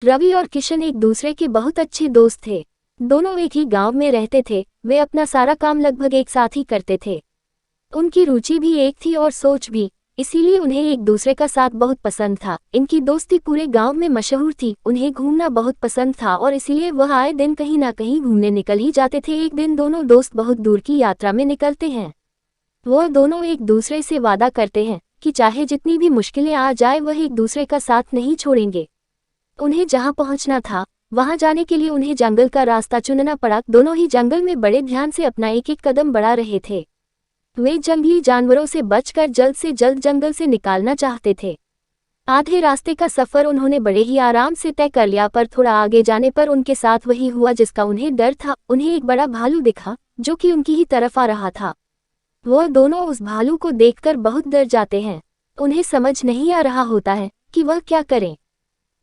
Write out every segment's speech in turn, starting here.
रवि और किशन एक दूसरे के बहुत अच्छे दोस्त थे। दोनों एक ही गांव में रहते थे। वे अपना सारा काम लगभग एक साथ ही करते थे। उनकी रुचि भी एक थी और सोच भी, इसीलिए उन्हें एक दूसरे का साथ बहुत पसंद था। इनकी दोस्ती पूरे गांव में मशहूर थी। उन्हें घूमना बहुत पसंद था और इसलिए वह आए दिन कहीं ना कहीं घूमने निकल ही जाते थे। एक दिन दोनों दोस्त बहुत दूर की यात्रा में निकलते हैं। वह दोनों एक दूसरे से वादा करते हैं कि चाहे जितनी भी मुश्किलें आ जाए वह एक दूसरे का साथ नहीं छोड़ेंगे। उन्हें जहां पहुंचना था वहां जाने के लिए उन्हें जंगल का रास्ता चुनना पड़ा। दोनों ही जंगल में बड़े ध्यान से अपना एक एक कदम बढ़ा रहे थे। वे जंगली जानवरों से बचकर जल्द से जल्द जंगल से निकालना चाहते थे। आधे रास्ते का सफर उन्होंने बड़े ही आराम से तय कर लिया, पर थोड़ा आगे जाने पर उनके साथ वही हुआ जिसका उन्हें डर था। उन्हें एक बड़ा भालू दिखा जो कि उनकी ही तरफ आ रहा था। वह दोनों उस भालू को देखकर बहुत डर जाते हैं। उन्हें समझ नहीं आ रहा होता है कि वह क्या करें।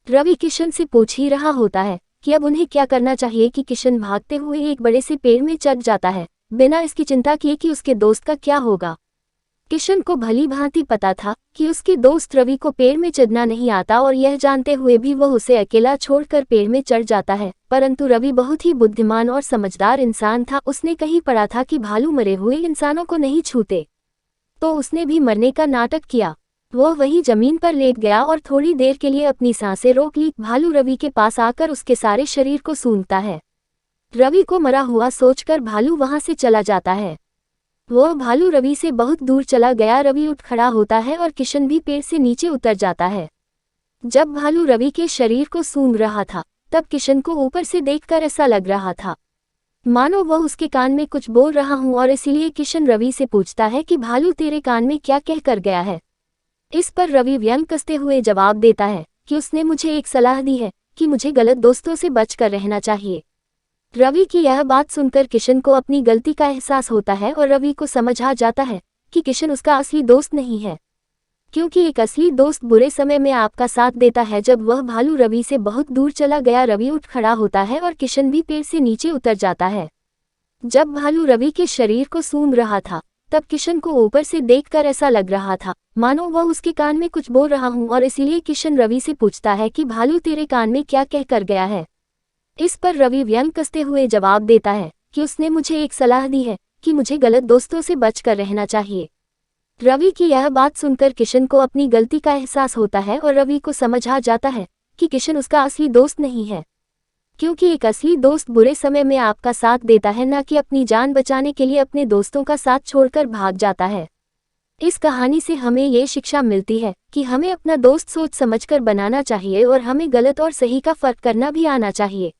रवि किशन से पूछ ही रहा होता है कि अब उन्हें क्या करना चाहिए कि किशन भागते हुए एक बड़े से पेड़ में चढ़ जाता है, बिना इसकी चिंता किए कि उसके दोस्त का क्या होगा। किशन को भली भांति पता था कि उसके दोस्त रवि को पेड़ में चढ़ना नहीं आता और यह जानते हुए भी वह उसे अकेला छोड़कर पेड़ में चढ़ जाता है। परंतु रवि बहुत ही बुद्धिमान और समझदार इंसान था। उसने कहीं पढ़ा था कि भालू मरे हुए इंसानों को नहीं छूते, तो उसने भी मरने का नाटक किया। वह वहीं जमीन पर लेट गया और थोड़ी देर के लिए अपनी सांसें रोक ली। भालू रवि के पास आकर उसके सारे शरीर को सूंघता है। रवि को मरा हुआ सोचकर भालू वहां से चला जाता है। वह भालू रवि से बहुत दूर चला गया। रवि उठ खड़ा होता है और किशन भी पेड़ से नीचे उतर जाता है। जब भालू रवि के शरीर को सूंघ रहा था तब किशन को ऊपर से देखकर ऐसा लग रहा था मानो वह उसके कान में कुछ बोल रहा हूं, और इसीलिए किशन रवि से पूछता है कि भालू तेरे कान में क्या कह कर गया है। इस पर रवि व्यंग कसते हुए जवाब देता है कि उसने मुझे एक सलाह दी है कि मुझे गलत दोस्तों से बचकर रहना चाहिए। रवि की यह बात सुनकर किशन को अपनी गलती का एहसास होता है और रवि को समझ आ जाता है कि किशन उसका असली दोस्त नहीं है, क्योंकि एक असली दोस्त बुरे समय में आपका साथ देता है। जब वह भालू रवि से बहुत दूर चला गया, रवि उठ खड़ा होता है और किशन भी पेड़ से नीचे उतर जाता है। जब भालू रवि के शरीर को सूंघ रहा था तब किशन को ऊपर से देखकर ऐसा लग रहा था मानो वह उसके कान में कुछ बोल रहा हूं, और इसीलिए किशन रवि से पूछता है कि भालू तेरे कान में क्या कह कर गया है। इस पर रवि व्यंग कसते हुए जवाब देता है कि उसने मुझे एक सलाह दी है कि मुझे गलत दोस्तों से बचकर रहना चाहिए। रवि की यह बात सुनकर किशन को अपनी गलती का एहसास होता है और रवि को समझ आ जाता है कि किशन उसका असली दोस्त नहीं है, क्योंकि एक असली दोस्त बुरे समय में आपका साथ देता है, न कि अपनी जान बचाने के लिए अपने दोस्तों का साथ छोड़कर भाग जाता है। इस कहानी से हमें ये शिक्षा मिलती है कि हमें अपना दोस्त सोच समझकर बनाना चाहिए और हमें गलत और सही का फर्क करना भी आना चाहिए।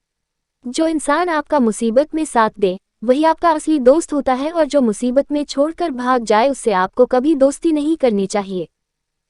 जो इंसान आपका मुसीबत में साथ दे वही आपका असली दोस्त होता है, और जो मुसीबत में छोड़कर भाग जाए उससे आपको कभी दोस्ती नहीं करनी चाहिए।